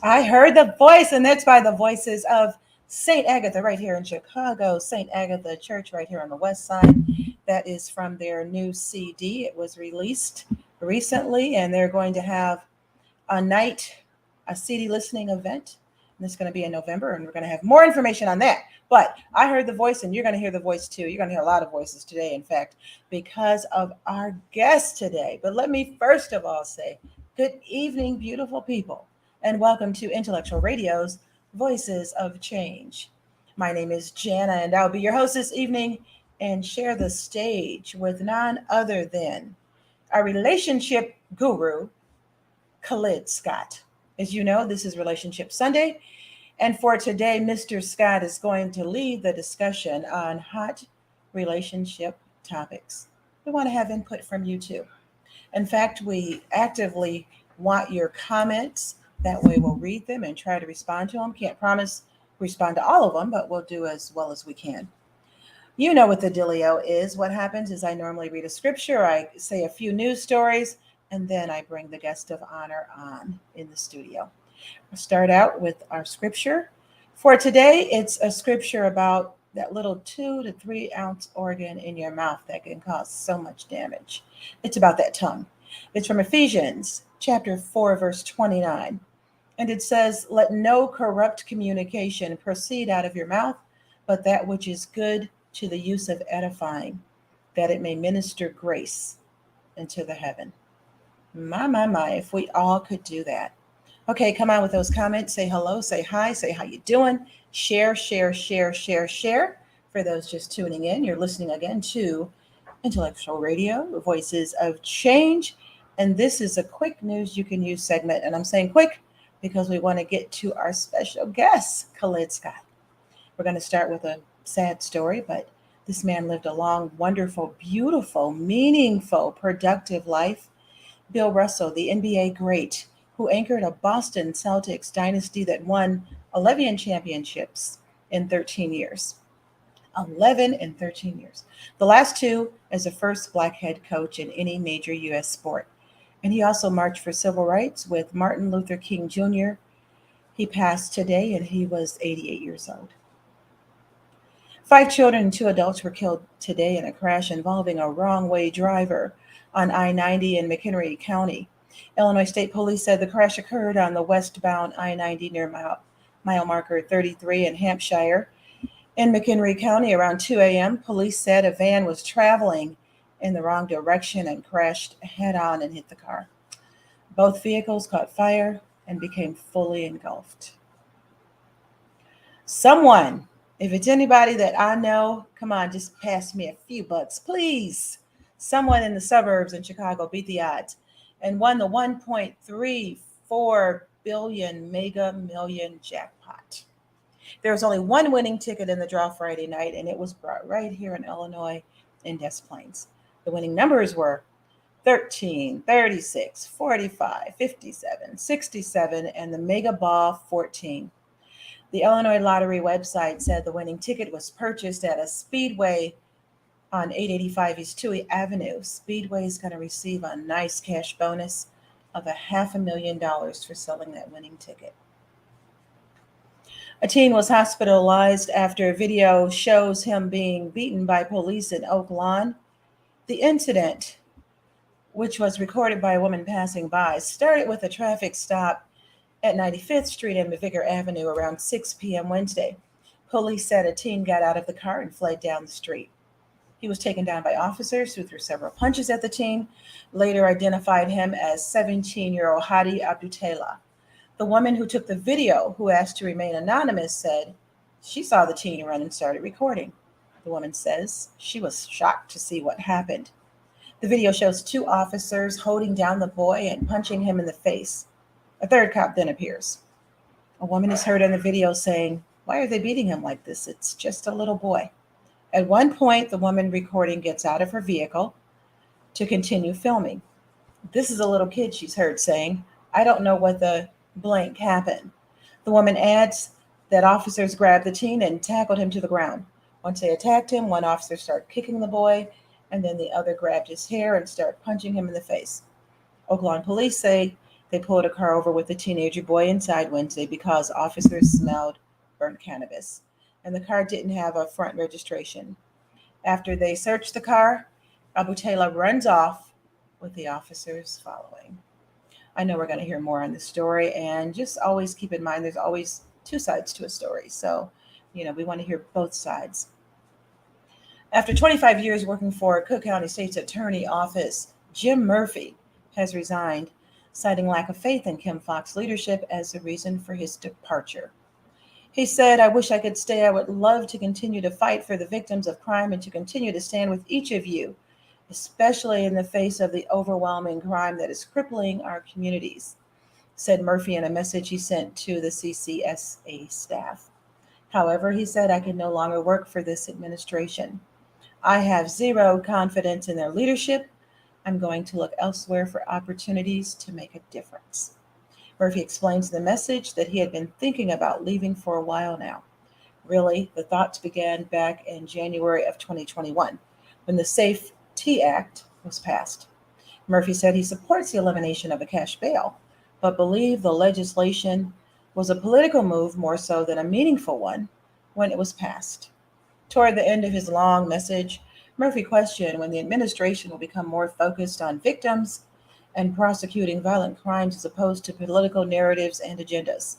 I heard the voice, and that's by the voices of St. Agatha right here in Chicago, St. Agatha Church right here on the west side. That is from their new CD. It was released recently, and they're going to have a night, a CD listening event. And it's going to be in November, and we're going to have more information on that. But I heard the voice, and you're going to hear the voice too. You're going to hear a lot of voices today, in fact, because of our guest today. But let me first of all say, good evening, beautiful people, and welcome to Intellectual Radio's Voices of Change. My name is Jana, and I'll be your host this evening and share the stage with none other than our relationship guru, Khalid Scott. As you know, this is Relationship Sunday. And for today, Mr. Scott is going to lead the discussion on hot relationship topics. We want to have input from you too. In fact, we actively want your comments. That way we'll read them and try to respond to them. Can't promise respond to all of them, but we'll do as well as we can. You know what the dealio is. What happens is I normally read a scripture, I say a few news stories, and then I bring the guest of honor on in the studio. We'll start out with our scripture. For today, it's a scripture about that little 2 to 3 ounce organ in your mouth that can cause so much damage. It's about that tongue. It's from Ephesians chapter 4, verse 29. And it says, "Let no corrupt communication proceed out of your mouth, but that which is good to the use of edifying, that it may minister grace into the heaven." My, if we all could do that. Okay, come on with those comments. Say hello, say hi, say how you doing. Share, share, share, share, share. For those just tuning in, you're listening again to Intellectual Radio, Voices of Change. And this is a quick news you can use segment. And I'm saying quick because we want to get to our special guest, Khalid Scott. We're going to start with a sad story, but this man lived a long, wonderful, beautiful, meaningful, productive life. Bill Russell, the NBA great, who anchored a Boston Celtics dynasty that won 11 championships in 13 years. 11 in 13 years. The last 2 as the first black head coach in any major U.S. sport. And he also marched for civil rights with Martin Luther King Jr. He passed today and he was 88 years old. 5 children and 2 adults were killed today in a crash involving a wrong-way driver on I-90 in McHenry County. Illinois State Police said the crash occurred on the westbound I-90 near mile marker 33 in Hampshire. In McHenry County around 2 a.m., police said a van was traveling in the wrong direction and crashed head-on and hit the car. Both vehicles caught fire and became fully engulfed. Someone, if it's anybody that I know, come on, just pass me a few bucks, please. Someone in the suburbs in Chicago beat the odds and won the $1.34 billion Mega Million jackpot. There was only one winning ticket in the draw Friday night, and it was brought right here in Illinois in Des Plaines. The winning numbers were 13, 36, 45, 57, 67, and the Mega Ball 14. The Illinois Lottery website said the winning ticket was purchased at a Speedway on 885 East Toohey Avenue. Speedway is going to receive a nice cash bonus of $500,000 for selling that winning ticket. A teen was hospitalized after a video shows him being beaten by police in Oak Lawn. The incident, which was recorded by a woman passing by, started with a traffic stop at 95th Street and McVicker Avenue around 6 p.m. Wednesday. Police said a teen got out of the car and fled down the street. He was taken down by officers who threw several punches at the teen, later identified him as 17-year-old Hadi Abdutela. The woman who took the video, who asked to remain anonymous, said she saw the teen run and started recording. The woman says she was shocked to see what happened. The video shows two officers holding down the boy and punching him in the face. A third cop then appears. A woman is heard in the video saying, "Why are they beating him like this? It's just a little boy." At one point, the woman recording gets out of her vehicle to continue filming. "This is a little kid," she's heard saying. "I don't know what the blank happened." The woman adds that officers grabbed the teen and tackled him to the ground. Once they attacked him, one officer started kicking the boy, and then the other grabbed his hair and started punching him in the face. Oak Lawn police say they pulled a car over with the teenager boy inside Wednesday because officers smelled burnt cannabis, and the car didn't have a front registration. After they searched the car, Abutela runs off with the officers following. I know we're going to hear more on this story, and just always keep in mind there's always two sides to a story. So, we want to hear both sides. After 25 years working for Cook County State's Attorney Office, Jim Murphy has resigned, citing lack of faith in Kim Foxx's leadership as the reason for his departure. He said, "I wish I could stay. I would love to continue to fight for the victims of crime and to continue to stand with each of you, especially in the face of the overwhelming crime that is crippling our communities," said Murphy in a message he sent to the CCSA staff. However, he said, "I can no longer work for this administration. I have zero confidence in their leadership. I'm going to look elsewhere for opportunities to make a difference." Murphy explains in the message that he had been thinking about leaving for a while now. Really, the thoughts began back in January of 2021, when the SAFE T Act was passed. Murphy said he supports the elimination of a cash bail, but believed the legislation was a political move more so than a meaningful one when it was passed. Toward the end of his long message, Murphy questioned when the administration will become more focused on victims and prosecuting violent crimes as opposed to political narratives and agendas.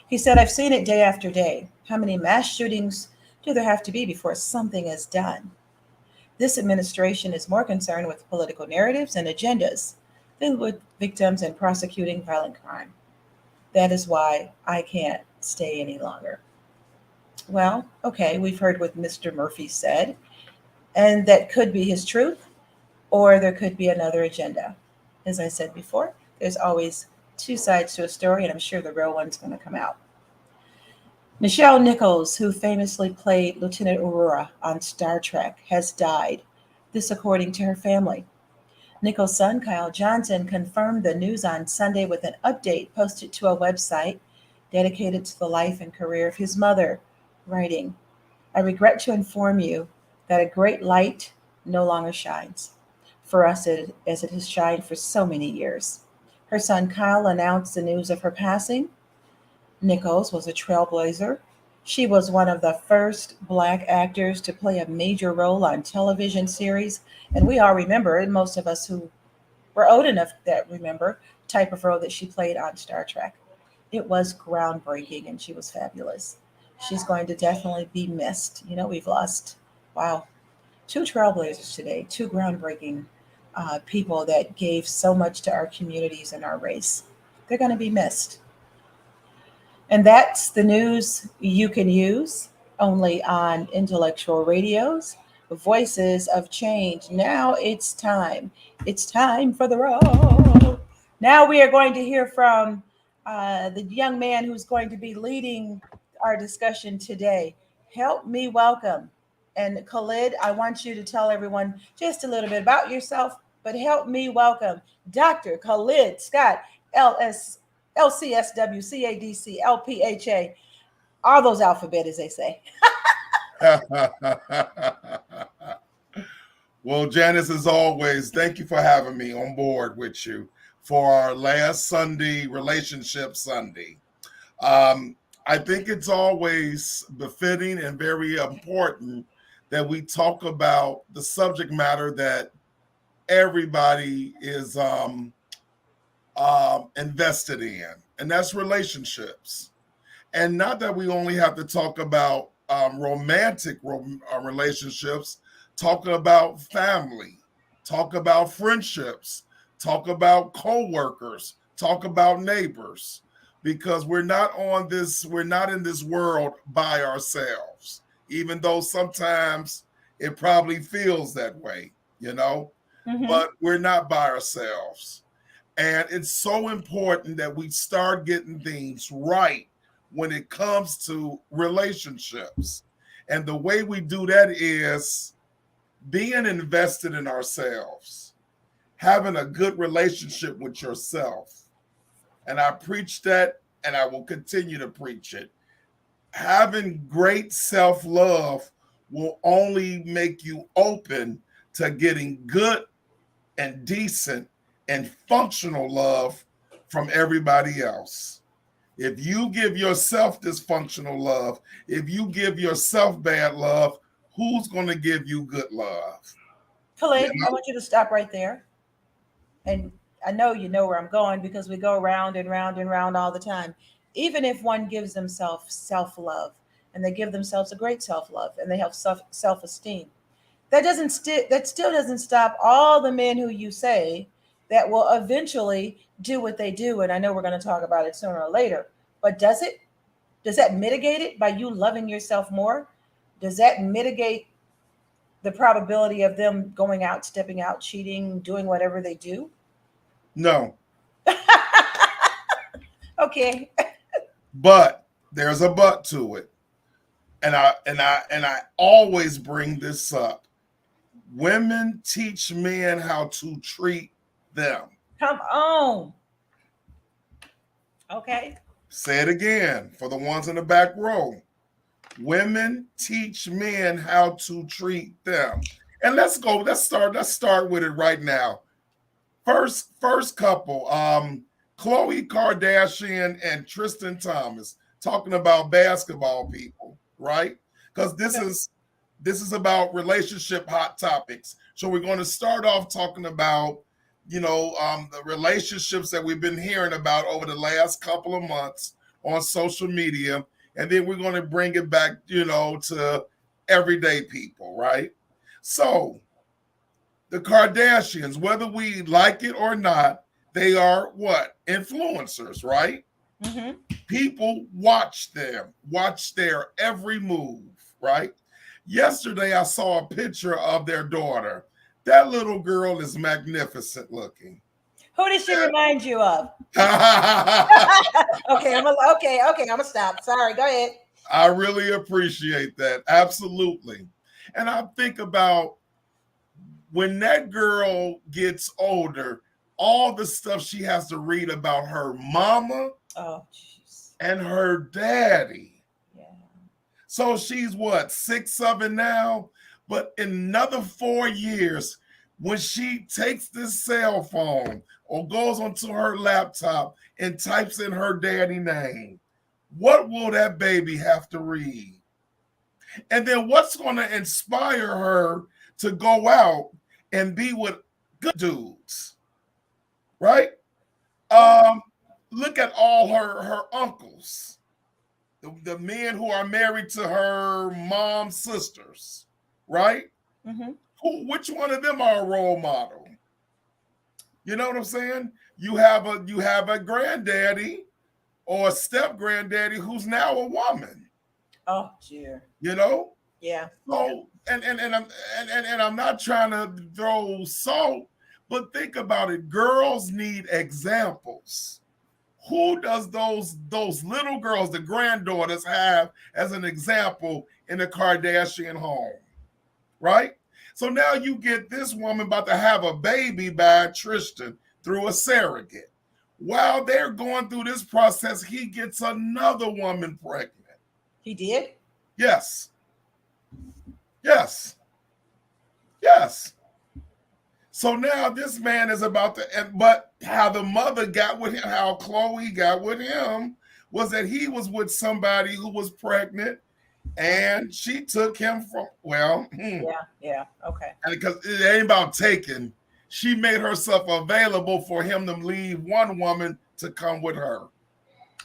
He said, "I've seen it day after day. How many mass shootings do there have to be before something is done? This administration is more concerned with political narratives and agendas than with victims and prosecuting violent crime. That is why I can't stay any longer." Well, okay, we've heard what Mr. Murphy said, and that could be his truth, or there could be another agenda. As I said before, there's always two sides to a story, and I'm sure the real one's going to come out. Nichelle Nichols, who famously played Lieutenant Uhura on Star Trek, has died. This according to her family. Nichols' son, Kyle Johnson, confirmed the news on Sunday with an update posted to a website dedicated to the life and career of his mother, writing, "I regret to inform you that a great light no longer shines for us as it has shined for so many years." Her son Kyle announced the news of her passing. Nichols was a trailblazer. She was one of the first Black actors to play a major role on television series, and we all remember, and most of us who were old enough that remember, the type of role that she played on Star Trek. It was groundbreaking, and she was fabulous. She's going to definitely be missed. We've lost, wow, two trailblazers today, two groundbreaking people that gave so much to our communities and our race. They're going to be missed. And that's the news you can use only on Intellectual Radio's Voices of Change. Now it's time. It's time for the roll. Now we are going to hear from the young man who's going to be leading our discussion today. Help me welcome. And Khalid, I want you to tell everyone just a little bit about yourself, but help me welcome Dr. Khalid Scott, LS LCSW, CADC, LPHA, all those alphabet, as they say. Well, Janice, as always, thank you for having me on board with you for our last Sunday, Relationship Sunday. Um, I think it's always befitting and very important that we talk about the subject matter that everybody is invested in, and that's relationships. And not that we only have to talk about romantic relationships, talk about family, talk about friendships, talk about co-workers, talk about neighbors, because we're not in this world by ourselves, even though sometimes it probably feels that way, you know, Mm-hmm. but we're not by ourselves. And it's so important that we start getting things right when it comes to relationships. And the way we do that is being invested in ourselves, having a good relationship with yourself. And I preach that and I will continue to preach it. Having great self love will only make you open to getting good and decent and functional love from everybody else. If you give yourself dysfunctional love, if you give yourself bad love, who's going to give you good love? You Khalid, I know? want you to stop right there. And I know you know where I'm going because we go round and round and round all the time. Even if one gives themselves self love and they give themselves a great self love and they have self esteem, that still doesn't stop all the men who you say that will eventually do what they do. And I know we're going to talk about it sooner or later. But does it? Does that mitigate it by you loving yourself more? Does that mitigate the probability of them going out, stepping out, cheating, doing whatever they do? No, Okay. but there's a but to it. And I always bring this up. Women teach men how to treat them. Come on. Okay. Say it again for the ones in the back row. Women teach men how to treat them. And let's go. Let's start with it right now. First couple, Khloe Kardashian and Tristan Thompson, talking about basketball people, right? Because Okay. this is about relationship hot topics. So we're going to start off talking about, the relationships that we've been hearing about over the last couple of months on social media, and then we're going to bring it back, to everyday people, right? So the Kardashians, whether we like it or not, they are what? Influencers, right? Mm-hmm. People watch them, watch their every move, right? Yesterday, I saw a picture of their daughter. That little girl is magnificent looking. Who did she remind you of? I Okay. I'm gonna stop. Sorry. Go ahead. really appreciate that. Absolutely. And I think about when that girl gets older, all the stuff she has to read about her mama Oh, jeez. and her daddy. Yeah. So she's what, 6 7 now? But in another 4 years, when she takes this cell phone or goes onto her laptop and types in her daddy name, what will that baby have to read? And then what's going to inspire her to go out and be with good dudes, right? Yeah. Um, Look at all her uncles, the men who are married to her mom's sisters, right? Mm-hmm. Which one of them are a role model? You know what I'm saying? You have a granddaddy or a step granddaddy who's now a woman. Oh, dear. You know, Yeah. Yeah. so and I'm not trying to throw salt, but think about it. Girls need examples. Who does those little girls, the granddaughters, have as an example in the Kardashian home? Right? So now you get this woman about to have a baby by Tristan through a surrogate. While they're going through this process, he gets another woman pregnant. He did? Yes. Yes. Yes. So now this man is about to, but how the mother got with him, how Chloe got with him, was that he was with somebody who was pregnant, and she took him from, well, Yeah. Okay. and because it ain't about taking, she made herself available for him to leave one woman to come with her.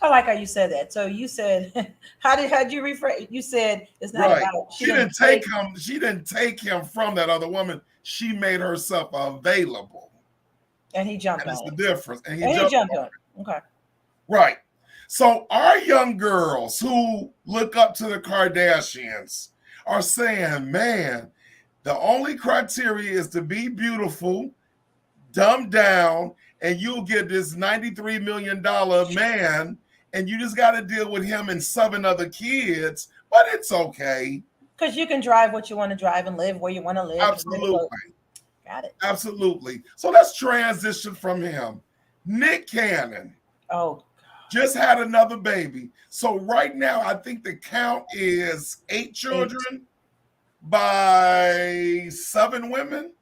I like how you said that. So you said, how'd you rephrase? You said it's not Right. about She didn't take him. She didn't take him from that other woman. She made herself available. And he jumped And on it's it. the difference. And he jumped on it. Okay. Right. So our young girls who look up to the Kardashians are saying, man, the only criteria is to be beautiful, dumbed down, and you'll get this $93 million man, and you just got to deal with him and 7 other kids, but it's okay. Because you can drive what you want to drive and live where you want to live. Absolutely. Got it. Absolutely. So let's transition from him. Nick Cannon. Oh, just had another baby. So right now, I think the count is 8 children by 7 women.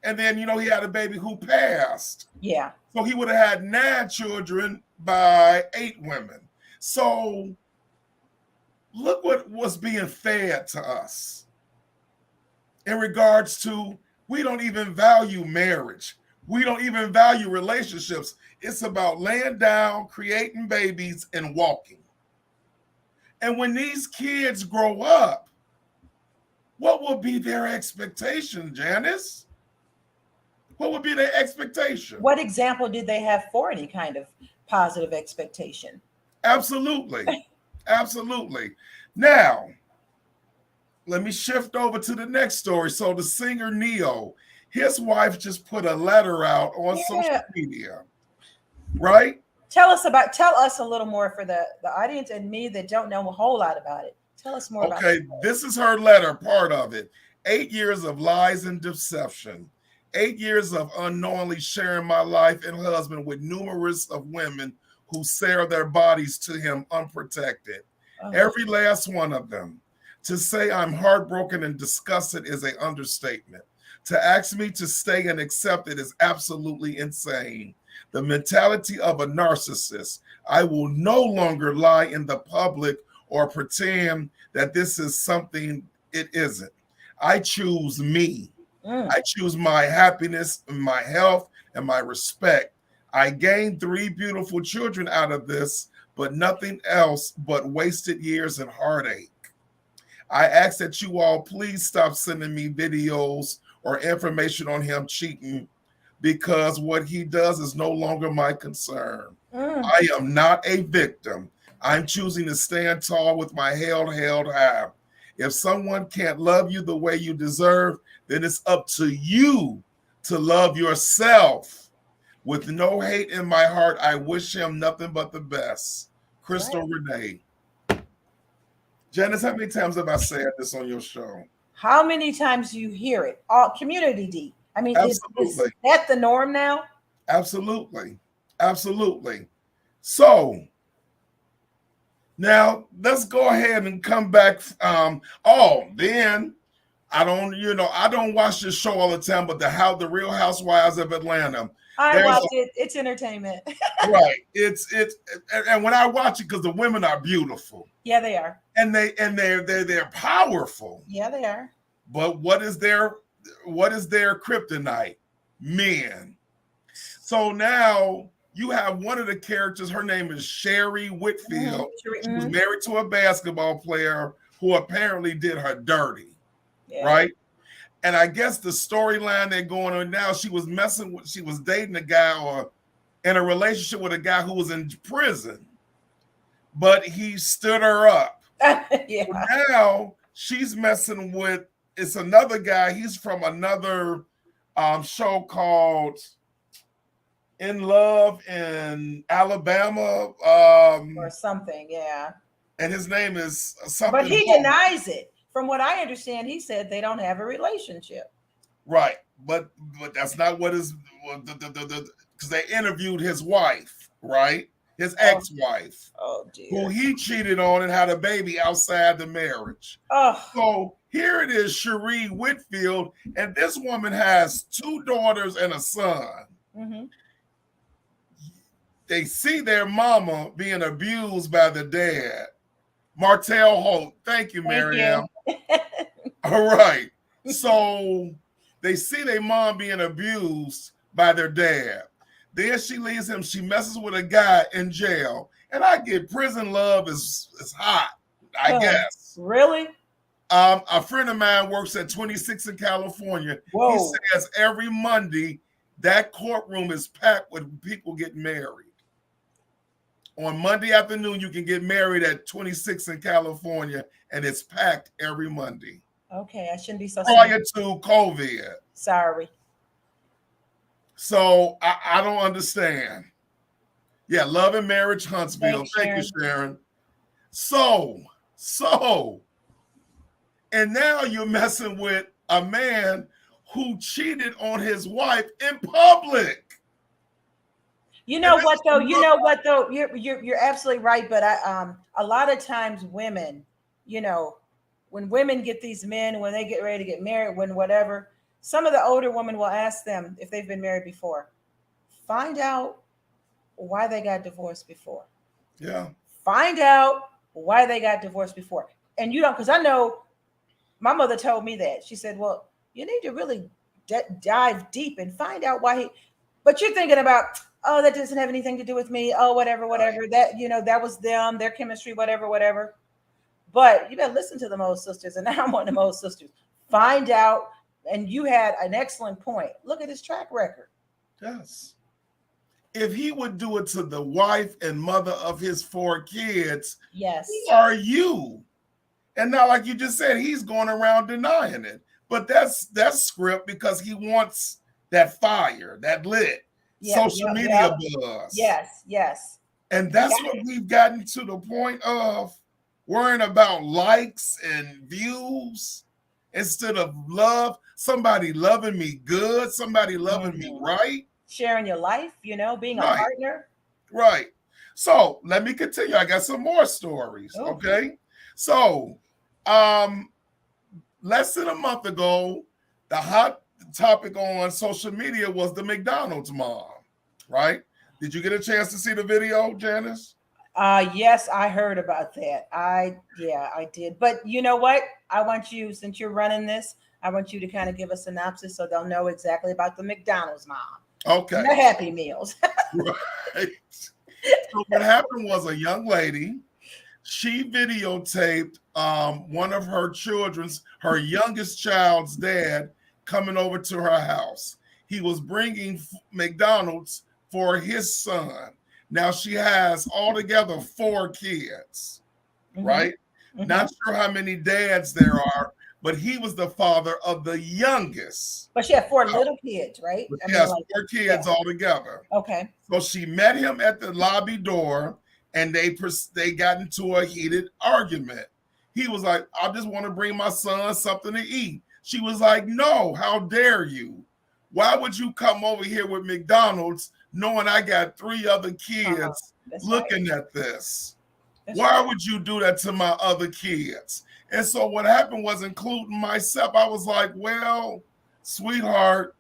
And then, he had a baby who passed. Yeah. So he would have had 9 children by 8 women. So look what was being fed to us in regards to, we don't even value marriage. We don't even value relationships. It's about laying down, creating babies, and walking. And when these kids grow up, what will be their expectation, Janice? What would be their expectation? What example did they have for any kind of positive expectation? Absolutely. Absolutely. Now, let me shift over to the next story. So the singer Neo, his wife just put a letter out on social media, right? Tell us a little more for the audience and me that don't know a whole lot about it. Tell us more about it. Okay, this is her letter, part of it. 8 years of lies and deception. 8 years of unknowingly sharing my life and husband with numerous of women who sell their bodies to him unprotected. Oh. Every last one of them. To say I'm heartbroken and disgusted is an understatement. To ask me to stay and accept it is absolutely insane. The mentality of a narcissist. I will no longer lie in the public or pretend that this is something it isn't. I choose me. I choose my happiness, my health, and my respect. I gained 3 beautiful children out of this, but nothing else but wasted years and heartache. I ask that you all please stop sending me videos or information on him cheating, because what he does is no longer my concern. I am not a victim. I'm choosing to stand tall with my head held high. If someone can't love you the way you deserve, then it's up to you to love yourself. With no hate in my heart, I wish him nothing but the best. Crystal Renee. Janice, how many times have I said this on your show? How many times do you hear it? All community D. I mean, is that the norm now? Absolutely. Absolutely. So now let's go ahead and come back. Then I don't watch this show all the time, but the Real Housewives of Atlanta. I watch it. It's entertainment. Right. It's and when I watch it, because the women are beautiful. Yeah, they are. And they're powerful. Yeah, they are. But what is their kryptonite? Men. So now you have one of the characters, her name is Sherry Whitfield. She was married to a basketball player who apparently did her dirty. Yeah. Right? And I guess the storyline they're going on now, she was dating a guy or in a relationship with a guy who was in prison, but he stood her up. Yeah. So now she's messing with, it's another guy. He's from another show called In Love in Alabama. Or something, yeah. And his name is something. But he denies it. From what I understand, he said they don't have a relationship. Right. But that's not what is because they interviewed his wife, right? His Oh, ex-wife, oh who dear. he cheated on and had a baby outside the marriage. Oh, So here it is, Cherie Whitfield, and this woman has 2 daughters and a son. hmm They see their mama being abused by the dad. Martell Holt. Thank you, thank you. Mariam. All right. So they see their mom being abused by their dad. Then she leaves him. She messes with a guy in jail. And I get prison love is hot, I guess. Really? A friend of mine works at 26 in California. Whoa. He says every Monday that courtroom is packed with people getting married. On Monday afternoon, you can get married at 26 in California, and it's packed every Monday. Okay, I shouldn't be so Prior to COVID. sorry. So I don't understand. Yeah, Love and Marriage Huntsville. Thank you, Sharon. So, and now you're messing with a man who cheated on his wife in public. You know what though? You know what though? You're absolutely right. But a lot of times women, you know, when women get these men, when they get ready to get married, when whatever, some of the older women will ask them if they've been married before. Find out why they got divorced before. Yeah. Find out why they got divorced before. And you don't, because I know my mother told me that. She said, well, you need to really dive deep and find out why he, but you're thinking about, oh, that doesn't have anything to do with me. Oh, whatever. Right. That, you know, that was them, their chemistry, whatever. But you better listen to the old sisters. And I'm one of them old sisters. Find out. And you had an excellent point. Look at his track record. Yes. If he would do it to the wife and mother of his 4 kids, yes, who are you? And now, like you just said, he's going around denying it. But that's script because he wants that fire, that lit, social media buzz. Yes. And that's what we've gotten to the point of worrying about likes and views instead of love. Somebody loving me good, somebody loving me right. Sharing your life, you know, being a partner. Right. So let me continue. I got some more stories. Ooh. Okay. So less than a month ago, the hot topic on social media was the McDonald's mom, right? Did you get a chance to see the video, Janice? Yes, I heard about that. I did. But you know what? I want you, since you're running this, I want you to kind of give a synopsis so they'll know exactly about the McDonald's mom. Okay. And the Happy Meals. Right. So what happened was a young lady, she videotaped one of her her youngest child's dad coming over to her house. He was bringing McDonald's for his son. Now she has altogether 4 kids, right? Mm-hmm. Not sure how many dads there are, but he was the father of the youngest. But she had 4 little kids, right? She has 4 kids altogether. Okay. So she met him at the lobby door, and they got into a heated argument. He was like, I just want to bring my son something to eat. She was like, no, how dare you? Why would you come over here with McDonald's knowing I got 3 other kids looking at this? Why would you do that to my other kids? And so what happened was, including myself, I was like, well, sweetheart,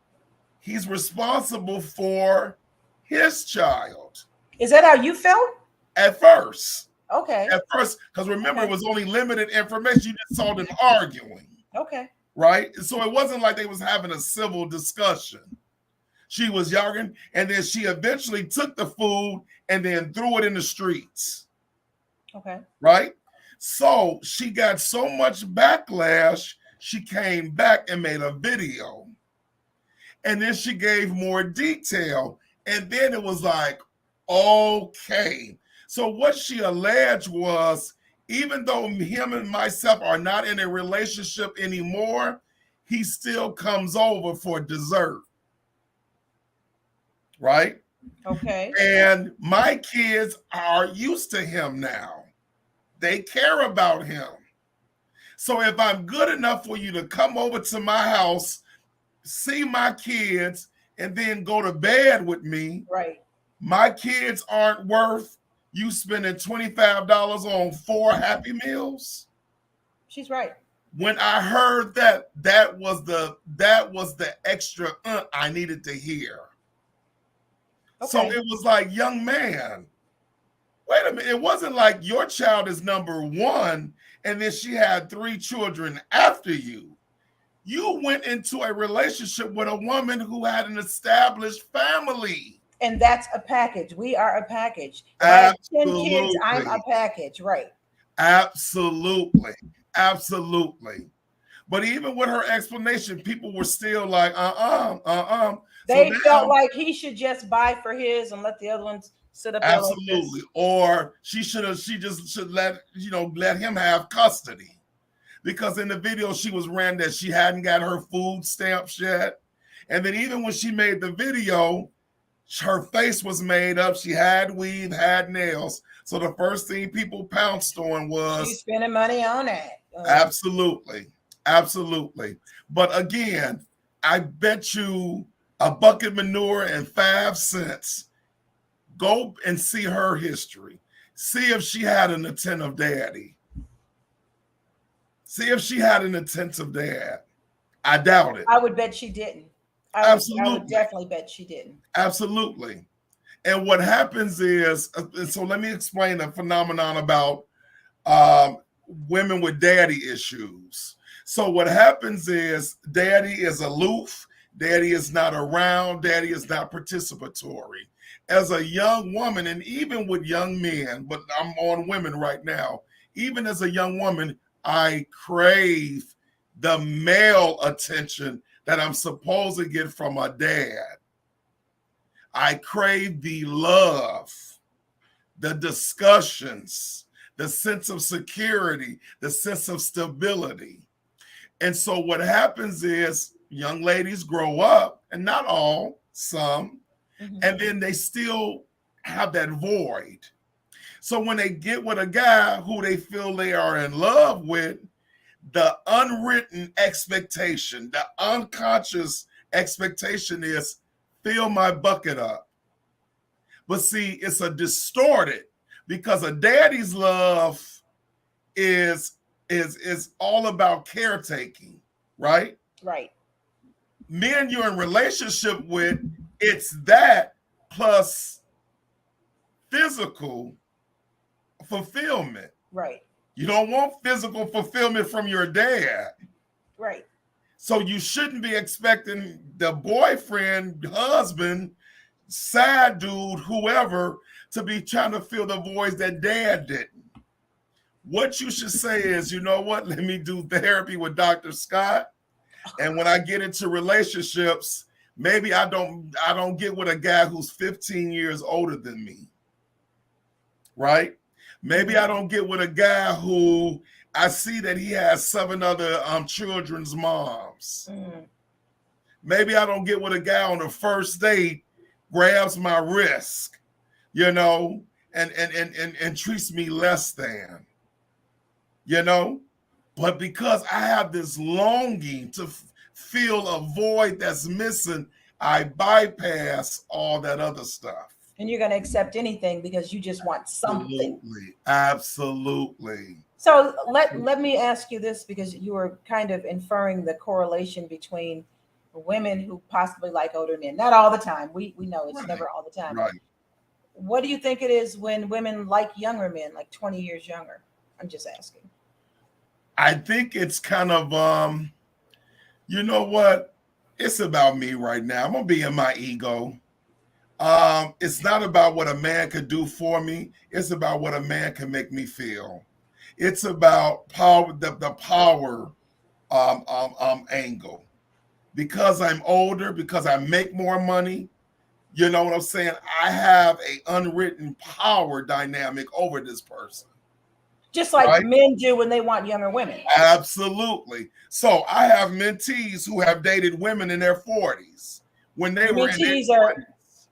he's responsible for his child. Is that how you felt? At first. Okay. At first, because remember, it was only limited information. You just saw them arguing. Okay. Right? So it wasn't like they was having a civil discussion. She was arguing, and then she eventually took the food and then threw it in the streets. Okay. Right? So she got so much backlash, she came back and made a video. And then she gave more detail. And then it was like, okay. So what she alleged was, even though him and myself are not in a relationship anymore, he still comes over for dessert. Right? Okay. And my kids are used to him now. They care about him. So if I'm good enough for you to come over to my house, see my kids, and then go to bed with me. Right. My kids aren't worth you spending $25 on 4 Happy Meals. She's right. When I heard that, that was the extra I needed to hear. Okay. So it was like, young man, wait a minute. It wasn't like your child is number one and then she had 3 children after you. You went into a relationship with a woman who had an established family. And that's a package. We are a package. If I have 10 kids, I'm a package, right? Absolutely. Absolutely. But even with her explanation, people were still like, They felt like he should just buy for his and let the other ones sit up there. Absolutely. Like or she just should let him have custody. Because in the video she was ran that she hadn't got her food stamps yet. And then even when she made the video, her face was made up. She had weave, had nails. So the first thing people pounced on was she's spending money on that. Absolutely. Absolutely. But again, I bet you a bucket manure and 5 cents. Go and see her history. See if she had an attentive daddy. See if she had an attentive dad. I doubt it. I would bet she didn't. Absolutely. I would definitely bet she didn't. Absolutely. And what happens is, so let me explain the phenomenon about women with daddy issues. So what happens is daddy is aloof, daddy is not around, daddy is not participatory. As a young woman, and even with young men, but I'm on women right now, even as a young woman, I crave the male attention that I'm supposed to get from a dad. I crave the love, the discussions, the sense of security, the sense of stability. And so what happens is young ladies grow up, and not all, some, and then they still have that void. So when they get with a guy who they feel they are in love with, the unwritten expectation, the unconscious expectation is fill my bucket up. But see, it's a distorted, because a daddy's love is all about caretaking, right? Right. Men you're in relationship with, it's that plus physical fulfillment. Right. You don't want physical fulfillment from your dad. Right. So you shouldn't be expecting the boyfriend, husband, side dude, whoever, to be trying to fill the voids that dad didn't. What you should say is, you know what? Let me do therapy with Dr. Scott. And when I get into relationships, maybe I don't get with a guy who's 15 years older than me. Right? Maybe I don't get with a guy who I see that he has 7 other children's moms. Maybe I don't get with a guy on the first date, grabs my wrist, and treats me less than, But because I have this longing to feel a void that's missing, I bypass all that other stuff. And you're going to accept anything because you just want something. Absolutely. So let me ask you this, because you were kind of inferring the correlation between women who possibly like older men. Not all the time. We know it's never all the time. Right. What do you think it is when women like younger men, like 20 years younger? I'm just asking. I think it's kind of, you know what? It's about me right now. I'm going to be in my ego. It's not about what a man could do for me. It's about what a man can make me feel. It's about power, the power angle. Because I'm older, because I make more money, you know what I'm saying? I have an unwritten power dynamic over this person. Just like men do when they want younger women. Absolutely. So I have mentees who have dated women in their 40s when they were in their 20s.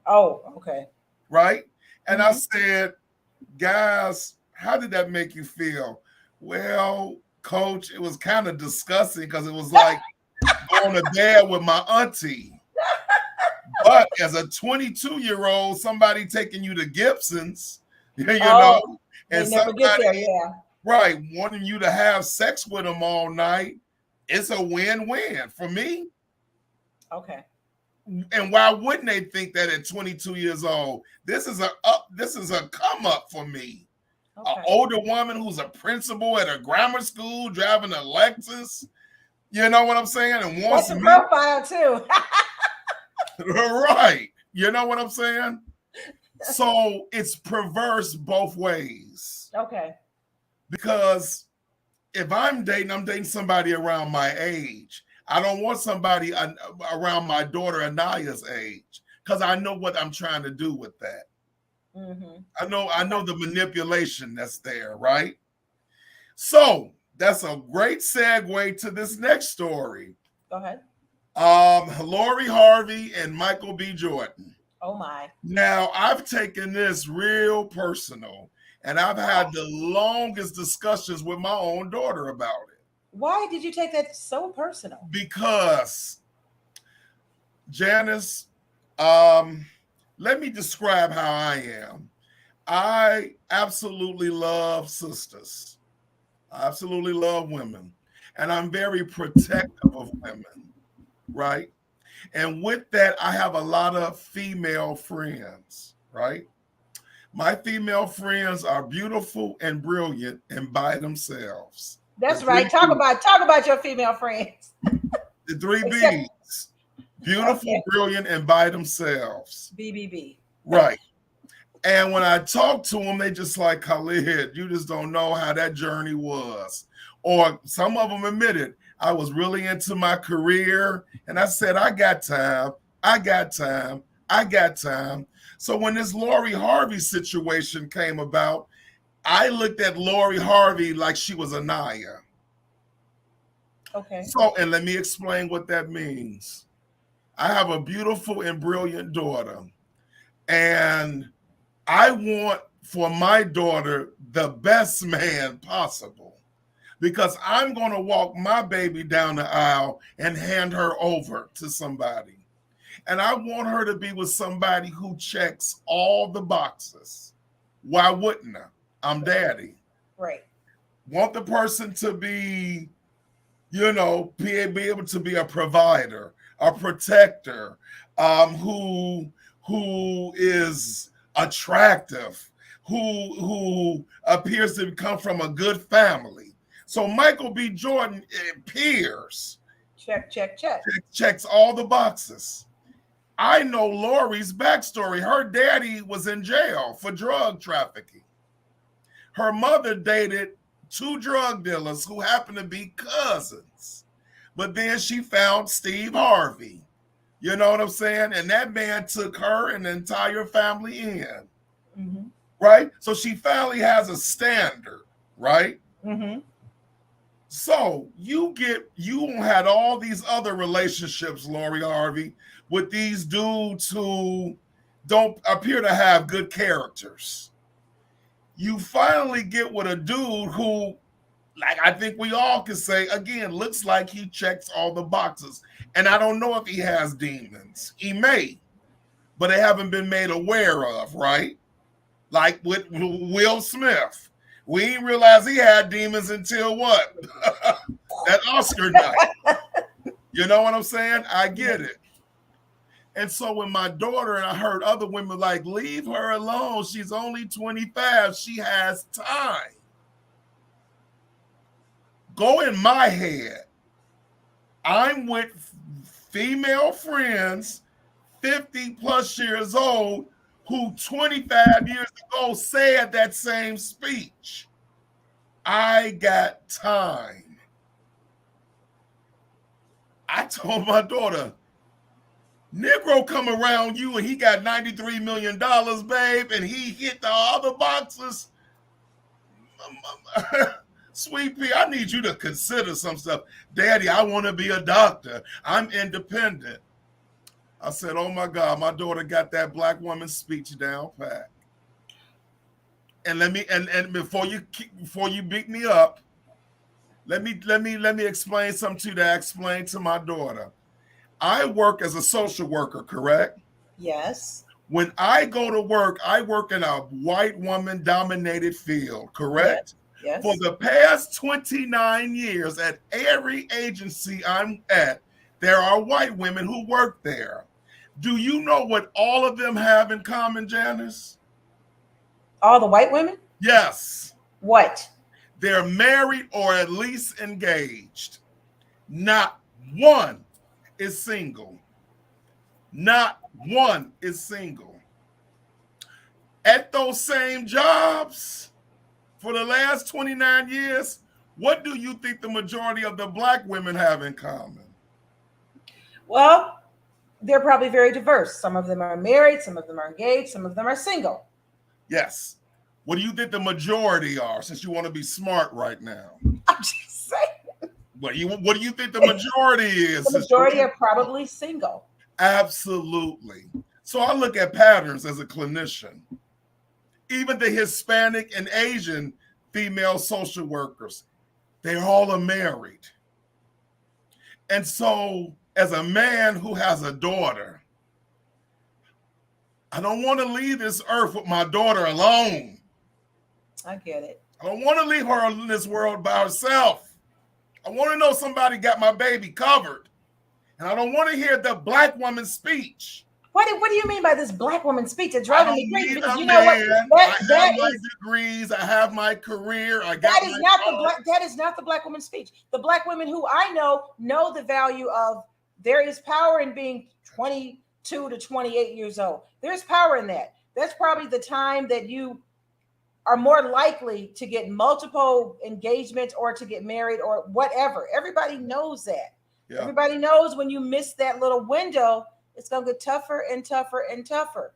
Oh, okay. Right? And I said, guys, how did that make you feel? Well, coach, it was kind of disgusting because it was like going to bed with my auntie. But as a 22-year-old, somebody taking you to Gibson's, you know, Oh, and they never get somebody, there. Yeah. right, wanting you to have sex with them all night, it's a win-win for me. Okay. And why wouldn't they think that at 22 years old? This is a come up for me. An Okay. older woman who's a principal at a grammar school driving a Lexus, you know what I'm saying? And wants That's a me profile too. right. You know what I'm saying? So it's perverse both ways. Okay. Because if I'm dating somebody around my age. I don't want somebody around my daughter Anaya's age because I know what I'm trying to do with that. Mm-hmm. I know the manipulation that's there, right? So that's a great segue to this next story. Go ahead. Lori Harvey and Michael B. Jordan. Oh my. Now I've taken this real personal, and I've had the longest discussions with my own daughter about it. Why did you take that so personal? Because Janice, let me describe how I am. I absolutely love sisters. I absolutely love women. And I'm very protective of women, right? And with that, I have a lot of female friends, right? My female friends are beautiful and brilliant and by themselves. That's right. Talk about your female friends. The three B's. Beautiful, okay. Brilliant, and by themselves. BBB. Right. And when I talk to them, they just like, Khalid, you just don't know how that journey was. Or some of them admitted, I was really into my career. And I said, I got time. I got time. I got time. So when this Lori Harvey situation came about, I looked at Lori Harvey like she was Anaya. Okay. So, and let me explain what that means. I have a beautiful and brilliant daughter, and I want for my daughter the best man possible because I'm going to walk my baby down the aisle and hand her over to somebody. And I want her to be with somebody who checks all the boxes. Why wouldn't I? I'm daddy. Right. Want the person to be, be able to be a provider, a protector, who is attractive, who appears to come from a good family. So Michael B. Jordan appears. Check. Checks all the boxes. I know Lori's backstory. Her daddy was in jail for drug trafficking. Her mother dated 2 drug dealers who happened to be cousins. But then she found Steve Harvey. You know what I'm saying? And that man took her and the entire family in. Mm-hmm. Right? So she finally has a standard, right? Mm-hmm. So you had all these other relationships, Lori Harvey, with these dudes who don't appear to have good characters. You finally get with a dude who, like I think we all can say, again, looks like he checks all the boxes. And I don't know if he has demons. He may, but they haven't been made aware of, right? Like with Will Smith. We didn't realize he had demons until what? That Oscar night. You know what I'm saying? I get it. And so when my daughter, and I heard other women like, leave her alone. She's only 25. She has time. Go in my head. I'm with female friends, 50 plus years old, who 25 years ago said that same speech. I got time. I told my daughter, Negro come around you and he got $93 million, babe, and he hit the other boxes. Sweet pea, I need you to consider some stuff. Daddy, I want to be a doctor. I'm independent. I said, oh my God, my daughter got that black woman's speech down pat. And let me and before you beat me up, let me explain something to you that I explained to my daughter. I work as a social worker, correct? Yes. When I go to work, I work in a white woman dominated field, Yes. correct? For Yes. the past 29 years, at every agency I'm at, there are white women who work there. Do you know what all of them have in common, Janice? All the white women? Yes, What? they're married or at least engaged. Not one is single. Not one is single. At those same jobs for the last 29 years, what do you think the majority of the black women have in common? Well, they're probably very diverse. Some of them are married, some of them are engaged, some of them are single. Yes. What do you think the majority are, since you want to be smart right now? I'm just saying. What do you think the majority is? The majority are probably single. Absolutely. So I look at patterns as a clinician. Even the Hispanic and Asian female social workers, they all are married. And so, as a man who has a daughter, I don't want to leave this earth with my daughter alone. I get it. I don't want to leave her in this world by herself. I want to know somebody got my baby covered. And I don't want to hear the black woman's speech. What do you mean by this black woman speech? It's driving me crazy because you know man. what? I have my degrees. I have my career. That is not the black woman speech. The black women who I know the value of there is power in being 22 to 28 years old. There's power in that. That's probably the time that you are more likely to get multiple engagements or to get married or whatever. Everybody knows that. Yeah. Everybody knows when you miss that little window, it's going to get tougher and tougher and tougher.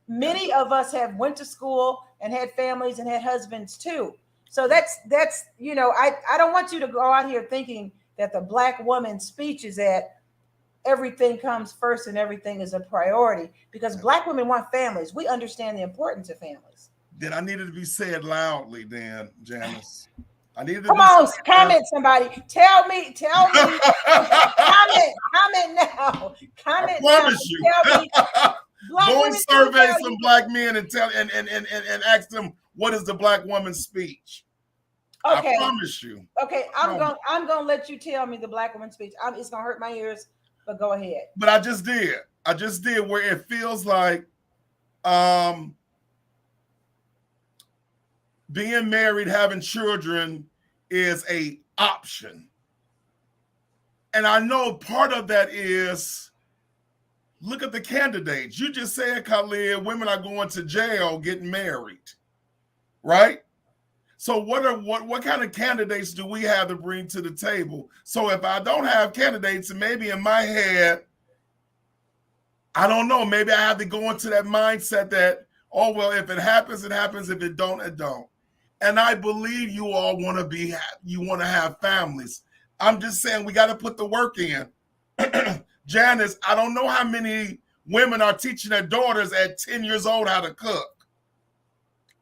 Many of us have went to school and had families and had husbands too. So that's I don't want you to go out here thinking that the black woman's speech is that everything comes first and everything is a priority, because black women want families. We understand the importance of families. Then I needed to be said loudly, then, Janice. I needed to come on, comment somebody. Tell me. comment now. Comment I promise now. You. Tell me. Go and survey some black men and tell and ask them, what is the black woman's speech? Okay. I promise you. Okay, I'm gonna let you tell me the black woman's speech. It's gonna hurt my ears, but go ahead. But I just did where it feels like being married, having children is a option. And I know part of that is, look at the candidates. You just said, Khalid, women are going to jail getting married, right? So what kind of candidates do we have to bring to the table? So if I don't have candidates, and maybe in my head, I don't know, maybe I have to go into that mindset that, oh, well, if it happens, it happens. If it don't, it don't. And I believe you all want to have families. I'm just saying we got to put the work in. Janice, I don't know how many women are teaching their daughters at 10 years old how to cook.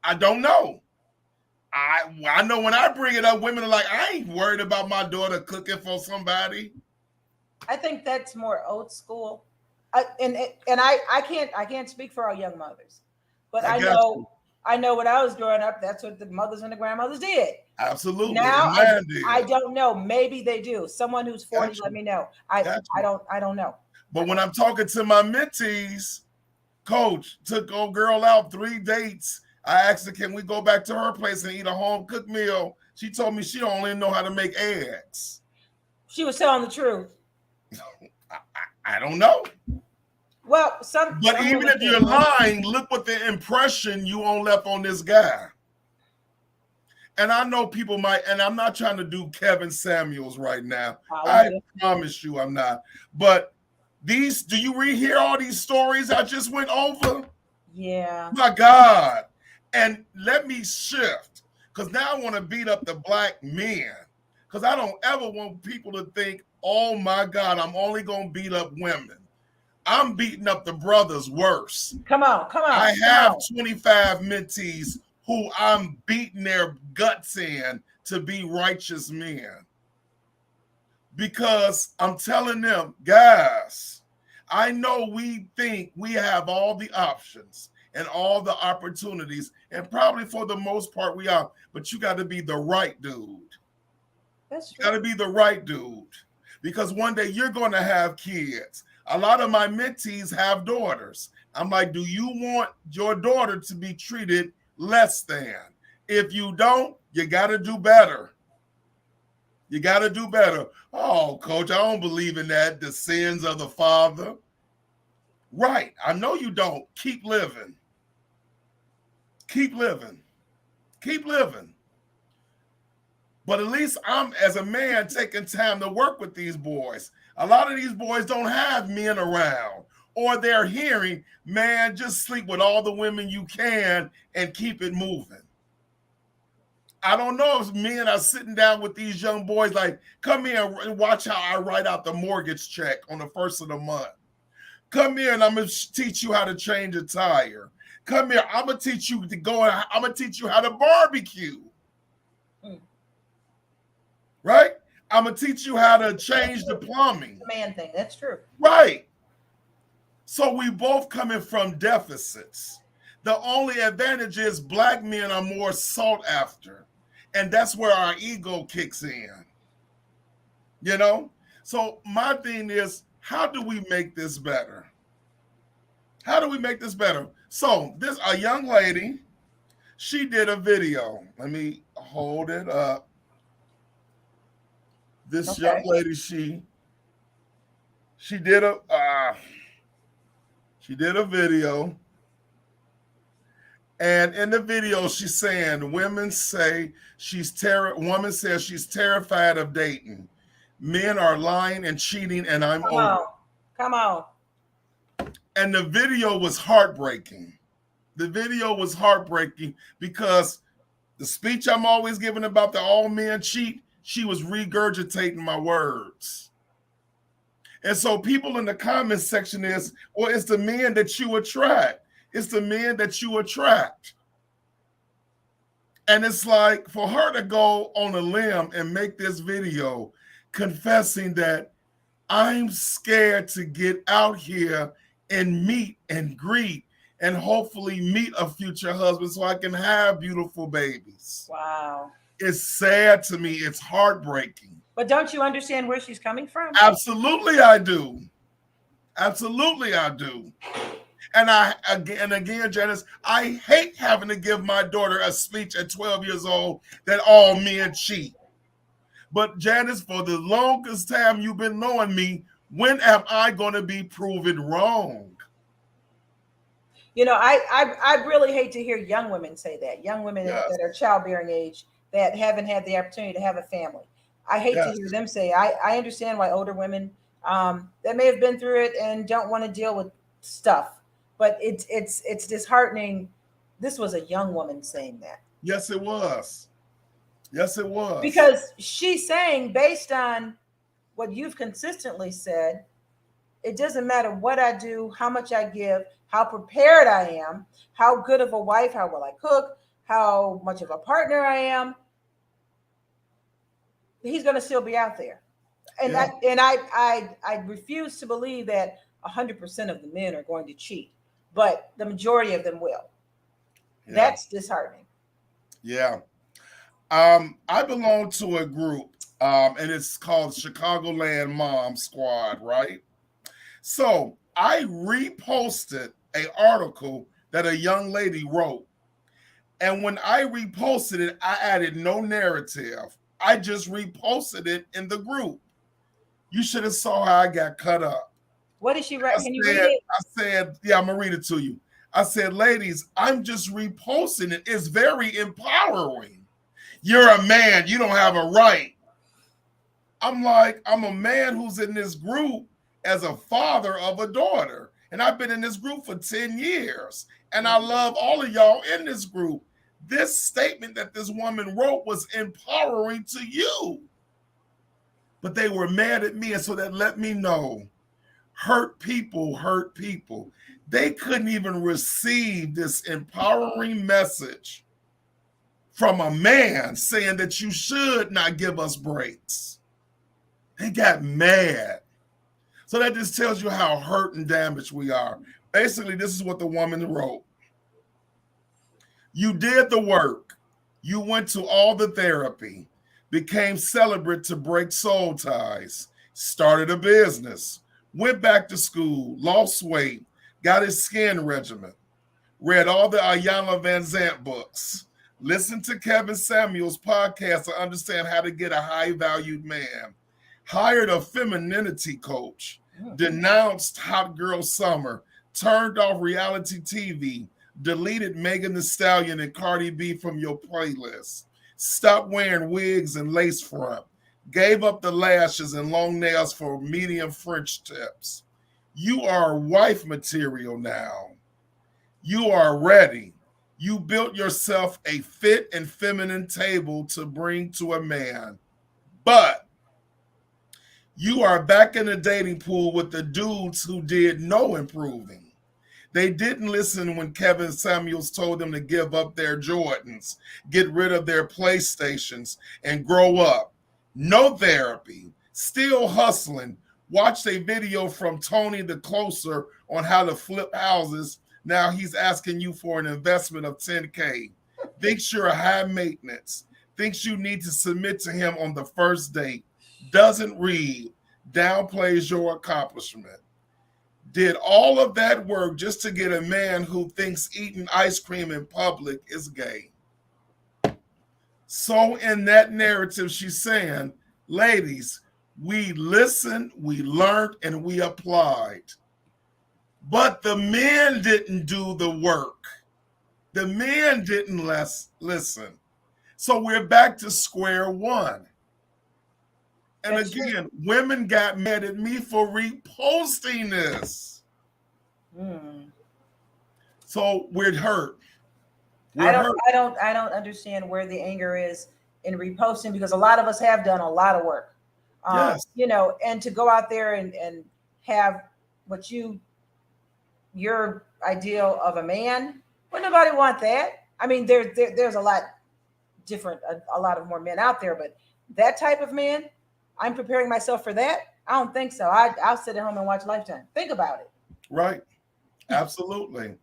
I don't know. I know when I bring it up, women are like, I ain't worried about my daughter cooking for somebody. I think that's more old school. I can't speak for our young mothers, but I know when I was growing up, that's what the mothers and the grandmothers did. Absolutely. Now I don't know. Maybe they do. Someone who's 40, let me know. I don't know. But when I'm talking to my mentees, coach took old girl out 3 dates. I asked her, can we go back to her place and eat a home cooked meal? She told me she don't even know how to make eggs. She was telling the truth. I don't know. Well, but even if you're lying, look what the impression you left on this guy. And I know people might, and I'm not trying to do Kevin Samuels right now. I promise you I'm not. But do you hear all these stories I just went over? Yeah. My God. And let me shift, because now I want to beat up the black men, because I don't ever want people to think, oh my God, I'm only going to beat up women. I'm beating up the brothers worse. Come on. I have 25 mentees who I'm beating their guts in to be righteous men. Because I'm telling them, guys, I know we think we have all the options and all the opportunities, and probably for the most part we are, but you got to be the right dude. That's You got true. to be the right dude because one day you're going to have kids. A lot of my mentees have daughters. I'm like, do you want your daughter to be treated less than? If you don't, you got to do better. You got to do better. Oh, coach, I don't believe in that. The sins of the father. Right. I know you don't. Keep living. Keep living. Keep living. But at least I'm, as a man, taking time to work with these boys. A lot of these boys don't have men around, or they're hearing, man, just sleep with all the women you can and keep it moving. I don't know if men are sitting down with these young boys like, come here and watch how I write out the mortgage check on the first of the month. Come here and I'm going to teach you how to change a tire. Come here, I'm going to teach you to go, I'm going to teach you how to barbecue. Right? I'm going to teach you how to change the plumbing. The man thing. That's true. Right. So we both coming from deficits. The only advantage is black men are more sought after. And that's where our ego kicks in. You know? So my thing is, how do we make this better? How do we make this better? So this, a young lady, she did a video. Let me hold it up. This young lady, she did a video, and in the video she's saying women say woman says she's terrified of dating. Men are lying and cheating, and I'm over. Come on. And the video was heartbreaking. The video was heartbreaking because the speech I'm always giving about the all men cheat, she was regurgitating my words. And so people in the comments section is, well, it's the men that you attract. It's the men that you attract. And it's like for her to go on a limb and make this video confessing that I'm scared to get out here and meet and greet and hopefully meet a future husband so I can have beautiful babies. Wow. It's sad to me. It's heartbreaking. But don't you understand where she's coming from? Absolutely, I do. Absolutely, I do. And again, Janice, I hate having to give my daughter a speech at 12 years old that all men cheat. But Janice, for the longest time you've been knowing me, when am I going to be proven wrong? You know, I really hate to hear young women say that. Young women that are childbearing age that haven't had the opportunity to have a family. I hate to hear them say. I understand why older women that may have been through it and don't want to deal with stuff, but it's disheartening. This was a young woman saying that. Yes, it was. Yes, it was. Because she's saying, based on what you've consistently said, it doesn't matter what I do, how much I give, how prepared I am, how good of a wife, how well I cook, how much of a partner I am. He's going to still be out there. And I refuse to believe that 100% of the men are going to cheat, but the majority of them will. Yeah. That's disheartening. Yeah. I belong to a group, and it's called Chicagoland Mom Squad, right? So I reposted an article that a young lady wrote. And when I reposted it, I added no narrative. I just reposted it in the group. You should have saw how I got cut up. What did she write? Can you read it? I said, yeah, I'm going to read it to you. I said, ladies, I'm just reposting it. It's very empowering. You're a man. You don't have a right. I'm like, I'm a man who's in this group as a father of a daughter. And I've been in this group for 10 years. And I love all of y'all in this group. This statement that this woman wrote was empowering to you. But they were mad at me. And so that let me know, hurt people hurt people. They couldn't even receive this empowering message from a man saying that you should not give us breaks. They got mad. So that just tells you how hurt and damaged we are. Basically, this is what the woman wrote. You did the work. You went to all the therapy, became celibate to break soul ties, started a business, went back to school, lost weight, got his skin regimen, read all the Ayanna Van Zant books, listened to Kevin Samuels' podcast to understand how to get a high-valued man, hired a femininity coach, denounced Hot Girl Summer, turned off reality TV, deleted Megan Thee Stallion and Cardi B from your playlist, stopped wearing wigs and lace front, gave up the lashes and long nails for medium French tips. You are wife material now. You are ready. You built yourself a fit and feminine table to bring to a man. But you are back in the dating pool with the dudes who did no improving. They didn't listen when Kevin Samuels told them to give up their Jordans, get rid of their PlayStations, and grow up. No therapy, still hustling. Watched a video from Tony the Closer on how to flip houses. Now he's asking you for an investment of 10K. Thinks you're a high maintenance. Thinks you need to submit to him on the first date. Doesn't read. Downplays your accomplishment. Did all of that work just to get a man who thinks eating ice cream in public is gay. So in that narrative, she's saying, ladies, we listened, we learned, and we applied. But the men didn't do the work. The men didn't listen. So we're back to square one. And That's again, women got mad at me for reposting this. So we're hurt. I don't understand where the anger is in reposting, because a lot of us have done a lot of work. Yes. You know, and to go out there and have what your ideal of a man, would nobody want that? I mean, there's a lot different, a lot of more men out there, but that type of man, I'm preparing myself for that. I don't think so. I'll sit at home and watch Lifetime. Think about it. Right. Absolutely.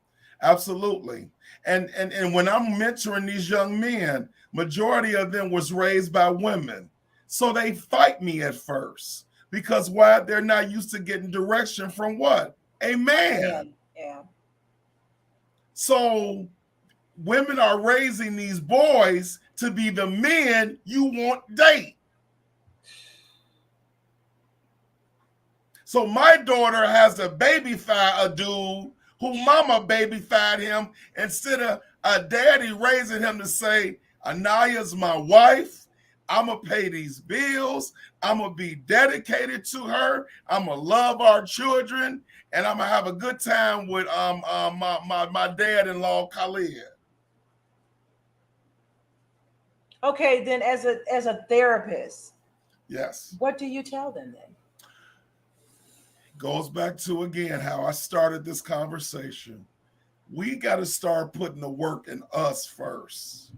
Absolutely. And when I'm mentoring these young men, majority of them was raised by women. So they fight me at first because why? They're not used to getting direction from what? A man. Yeah. So women are raising these boys to be the men you want date. So my daughter has to babyfy a dude who mama babyfied him instead of a daddy raising him to say, Anaya's my wife. I'm going to pay these bills. I'm going to be dedicated to her. I'm going to love our children. And I'm going to have a good time with my dad-in-law, Khalid. Okay, then as a therapist, yes, what do you tell them then? Goes back to, again, how I started this conversation. We got to start putting the work in us first.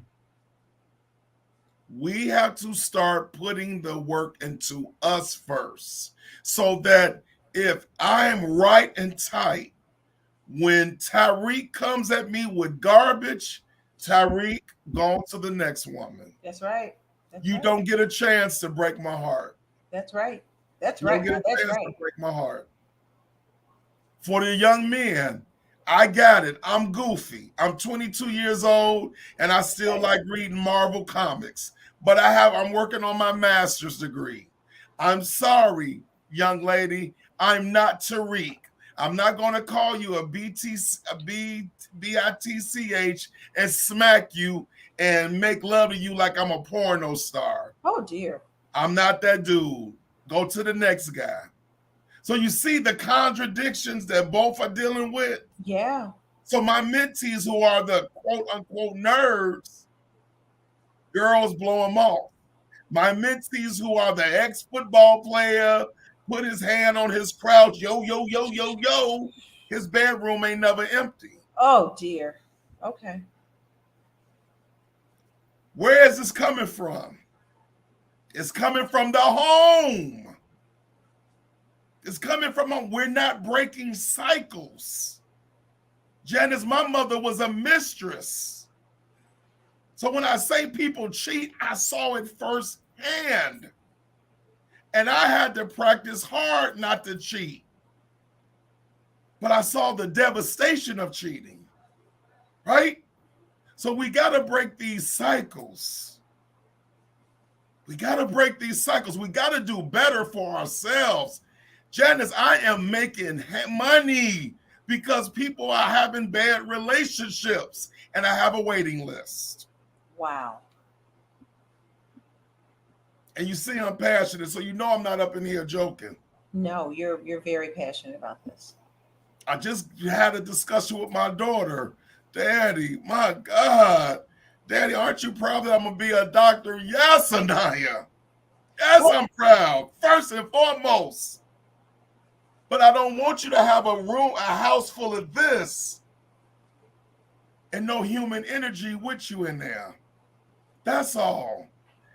We have to start putting the work into us first so that if I'm right and tight, when Tariq comes at me with garbage, Tariq gone to the next woman. That's right. You don't get a chance to break my heart. That's right. That's you right. Don't get a That's chance right. to break my heart. For the young men, I got it. I'm goofy. I'm 22 years old and I still like reading Marvel comics, but I'm working on my master's degree. I'm sorry, young lady. I'm not Tariq. I'm not going to call you a bitch and smack you and make love to you like I'm a porno star. Oh, dear. I'm not that dude. Go to the next guy. So you see the contradictions that both are dealing with? Yeah. So my mentees who are the quote-unquote nerds, girls blow them off. My mentees who are the ex-football player, put his hand on his crouch, yo, yo, yo, yo, yo, his bedroom ain't never empty. Oh, dear. Okay. Where is this coming from? It's coming from the home. It's coming from home. We're not breaking cycles. Janice, my mother was a mistress. So when I say people cheat, I saw it firsthand. And I had to practice hard not to cheat. But I saw the devastation of cheating, right? So we got to break these cycles. We got to break these cycles. We got to do better for ourselves. Janice, I am making money because people are having bad relationships and I have a waiting list. Wow. And you see I'm passionate, so you know I'm not up in here joking. No, you're very passionate about this. I just had a discussion with my daughter. Daddy, my God. Daddy, aren't you proud that I'm going to be a doctor? Yes, Anaya. Yes, I'm proud. First and foremost. But I don't want you to have a house full of this and no human energy with you in there. That's all.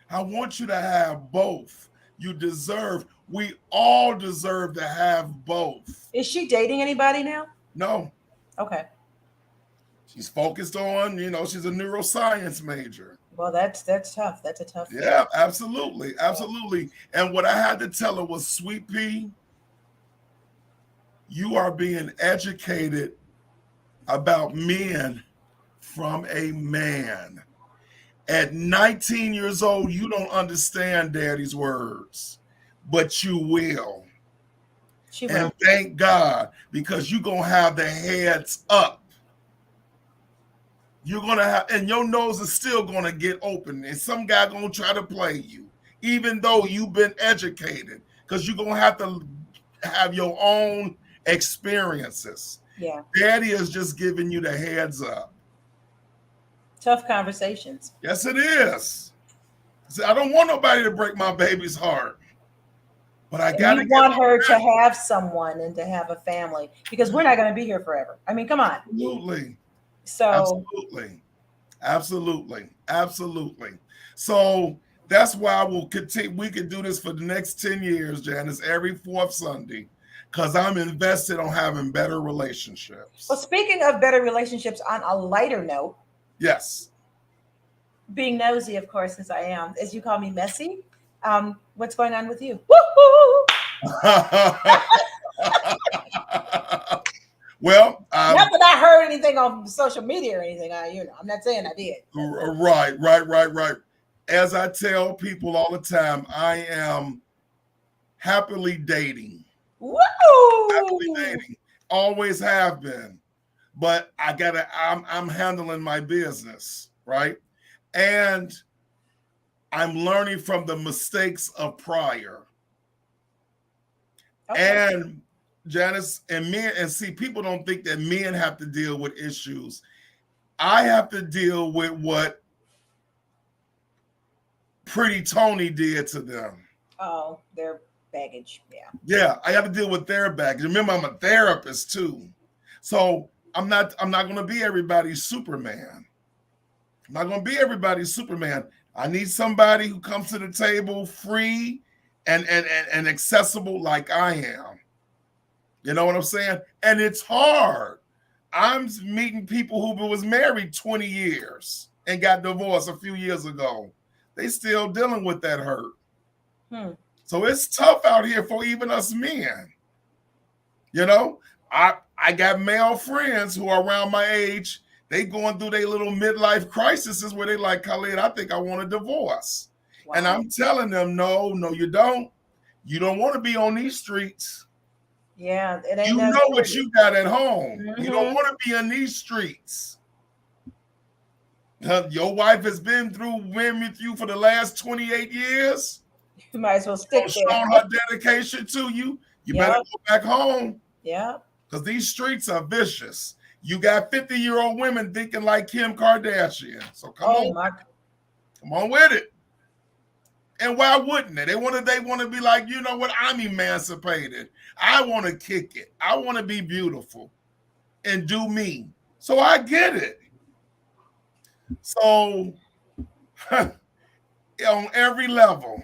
I want you to have both. We all deserve to have both. Is she dating anybody now? No. Okay. She's focused on, she's a neuroscience major. Well, that's tough. That's a tough thing. Yeah, absolutely. Absolutely. And what I had to tell her was, Sweet Pea, you are being educated about men from a man. At 19 years old, you don't understand Daddy's words, but you will. She will. And thank God, because you're going to have the heads up. You're going to have, and your nose is still going to get open, and some guy going to try to play you, even though you've been educated, because you're going to have your own experiences. Yeah. Daddy is just giving you the heads up. Tough conversations. Yes, it is. See, I don't want nobody to break my baby's heart, but I got to want her to have someone and to have a family, because we're not going to be here forever. I mean, come on. Absolutely. So Absolutely. So that's why we'll continue. We could do this for the next 10 years, Janice, every fourth Sunday, because I'm invested on having better relationships. Well, speaking of better relationships, on a lighter note. Yes. Being nosy, of course, as I am, as you call me, messy. What's going on with you? Woo-hoo! Well, not that I heard anything on social media or anything. I'm not saying I did. Right. As I tell people all the time, I am happily dating. Woo! Happily dating. Always have been. But I'm handling my business, right? And I'm learning from the mistakes of prior. Okay. And Janice, and men, and see, people don't think that men have to deal with issues. I have to deal with what Pretty Tony did to them. Oh, their baggage. Yeah. Yeah, I have to deal with their baggage. Remember, I'm a therapist too. So I'm not going to be everybody's Superman. I'm not going to be everybody's Superman. I need somebody who comes to the table free and accessible like I am. You know what I'm saying? And it's hard. I'm meeting people who was married 20 years and got divorced a few years ago. They still dealing with that hurt. So it's tough out here for even us men. You know, I got male friends who are around my age. They going through their little midlife crises where they like, Khalid, I think I want a divorce. Wow. And I'm telling them, no, you don't. You don't want to be on these streets. Yeah, it ain't. You know what you got at home. Mm-hmm. You don't want to be in these streets. Your wife has been with you for the last 28 years. You might as well stick there. Showing her dedication to you. You better go back home. Yeah. Because these streets are vicious. You got 50-year-old women thinking like Kim Kardashian. So come on with it. And why wouldn't they? They want to be like, you know what? I'm emancipated. I want to kick it. I want to be beautiful and do me. So I get it. So on every level,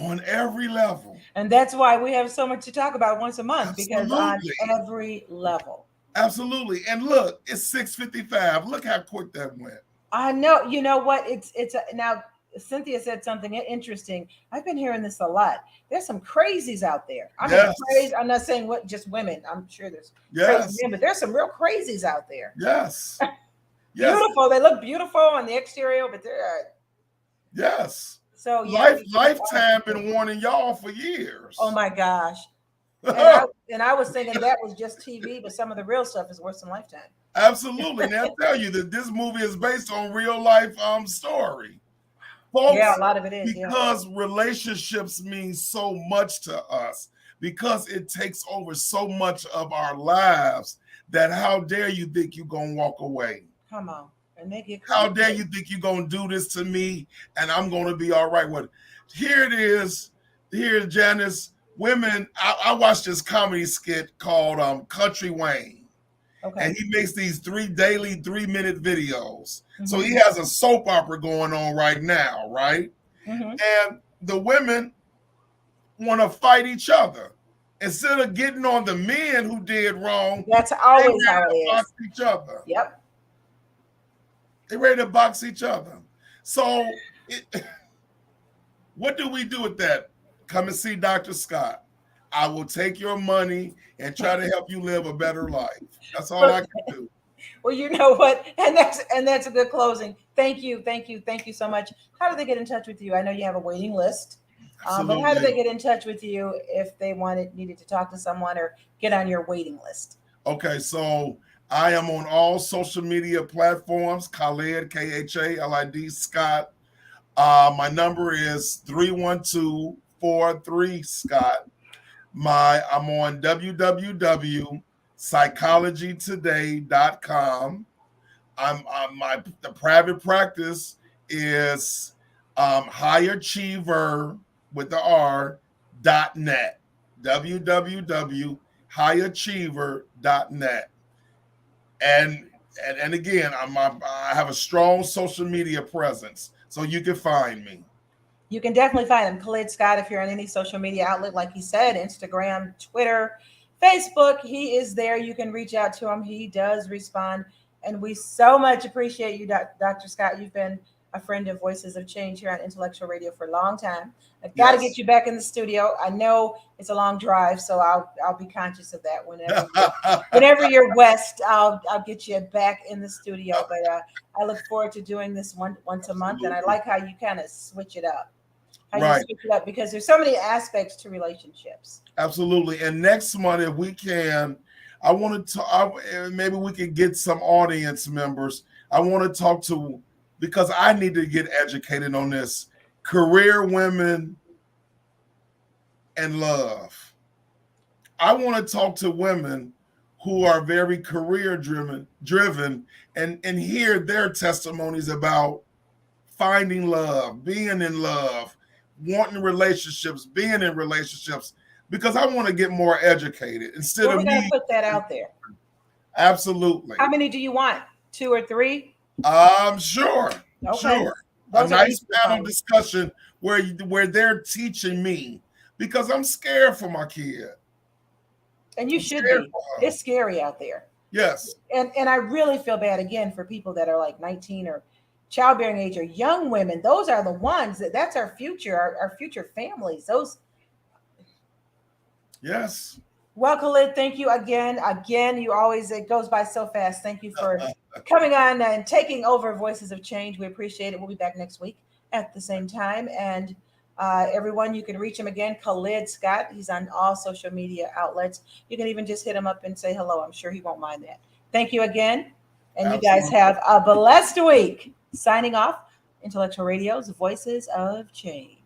On every level. And that's why we have so much to talk about once a month, because on Absolutely. every level. Absolutely. And look, it's 6:55. Look how quick that went. I know. You know what? Now Cynthia said something interesting. I've been hearing this a lot. There's some crazies out there. I mean, Yes. crazy. I'm not saying what just women. I'm sure there's crazy Yes. men, but there's some real crazies out there. Yes. Yes. Beautiful. They look beautiful on the exterior, but they're Yes. so yeah. Lifetime been warning y'all for years. Oh my gosh. And I was thinking that was just TV, but some of the real stuff is worse than Lifetime. Absolutely. And I'll tell you that this movie is based on real life story. Folks, Yeah, a lot of it is. Because relationships mean so much to us, because it takes over so much of our lives, that how dare you think you're going to walk away? Come on. And they get How dare you think you're going to do this to me and I'm going to be all right with it? Here it is. Here's Janice. Women, I watched this comedy skit called Country Wayne. Okay. And he makes these daily 3-minute videos. Mm-hmm. So he has a soap opera going on right now, right? Mm-hmm. And the women want to fight each other. Instead of getting on the men who did wrong, that's always how it is. Box each other. Yep. They're ready to box each other. So what do we do with that? Come and see Dr. Scott. I will take your money and try to help you live a better life. That's all I can do. Well, you know what? And that's a good closing. Thank you so much. How do they get in touch with you? I know you have a waiting list. But how do they get in touch with you if they needed to talk to someone or get on your waiting list? Okay, so I am on all social media platforms, Khalid, Khalid Scott. My number is 312-43-Scott. I'm on www.psychologytoday.com. The private practice is highachiever with the R.net. www.highachiever.net. And again, I have a strong social media presence, so you can find me. You can definitely find him, Khalid Scott, if you're on any social media outlet, like he said, Instagram, Twitter, Facebook. He is there. You can reach out to him. He does respond. And we so much appreciate you, Dr. Scott. You've been a friend of Voices of Change here on Intellectual Radio for a long time. I've got to get you back in the studio. I know it's a long drive, so I'll be conscious of that whenever you're west. I'll get you back in the studio. But I look forward to doing this once a month, and I like how you kind of switch it up. You switch it up, because there's so many aspects to relationships. Absolutely. And next month, if we can, I want to maybe we can get some audience members. I want to talk to, because I need to get educated on this, career women and love. I want to talk to women who are very career driven and hear their testimonies about finding love, being in love, wanting relationships, being in relationships, because I want to get more educated instead of me. Put that out there. Absolutely. How many do you want? 2 or 3? Sure. Okay. Sure. A nice panel discussion where they're teaching me, because I'm scared for my kid. And you should be. It's scary out there. Yes. And I really feel bad again for people that are like 19 or childbearing age or young women. Those are the ones that's our future, our future families. Those. Yes. Well, Khalid, thank you again. You always, it goes by so fast. Thank you for coming on and taking over Voices of Change. We appreciate it. We'll be back next week at the same time. And everyone, you can reach him again, Khalid Scott. He's on all social media outlets. You can even just hit him up and say hello. I'm sure he won't mind that. Thank you again. And Absolutely. You guys have a blessed week. Signing off, Intellectual Radio's Voices of Change.